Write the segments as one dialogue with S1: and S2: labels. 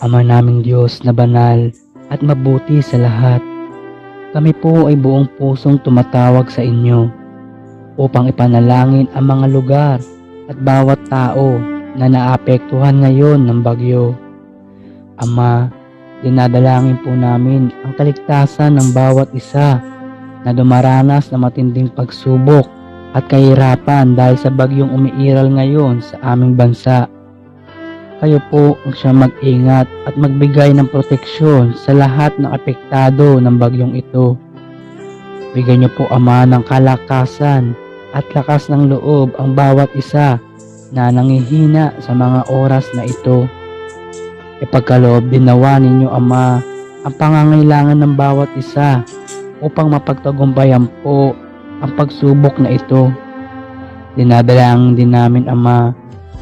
S1: Ama naming Diyos na banal at mabuti sa lahat, kami po ay buong pusong tumatawag sa inyo upang ipanalangin ang mga lugar at bawat tao na naapektuhan ngayon ng bagyo. Ama, dinadalangin po namin ang kaligtasan ng bawat isa na dumaranas ng matinding pagsubok at kahirapan dahil sa bagyong umiiral ngayon sa aming bansa. Kayo po ang siyang mag-ingat at magbigay ng proteksyon sa lahat ng apektado ng bagyong ito. Bigyan niyo po, Ama, ng kalakasan at lakas ng loob ang bawat isa na nangihina sa mga oras na ito. Ipagkaloob din nawa ninyo, Ama, ang pangangailangan ng bawat isa upang mapagtagumpayan po ang pagsubok na ito. Dinadalangin din namin, Ama,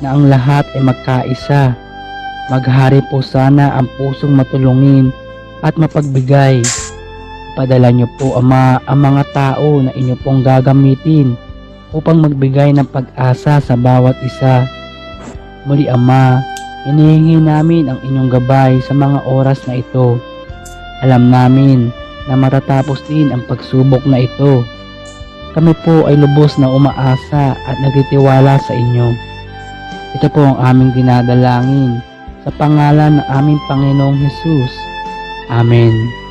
S1: na ang lahat ay magkaisa. Maghari po sana ang pusong matulungin at mapagbigay. Padala niyo po, Ama, ang mga tao na inyo pong gagamitin upang magbigay ng pag-asa sa bawat isa. Muli, Ama, hinihingi namin ang inyong gabay sa mga oras na ito. Alam namin na matatapos din ang pagsubok na ito. Kami po ay lubos na umaasa at nagtitiwala sa inyo. Ito po ang aming dinadalangin sa pangalan ng aming Panginoong Hesus. Amen.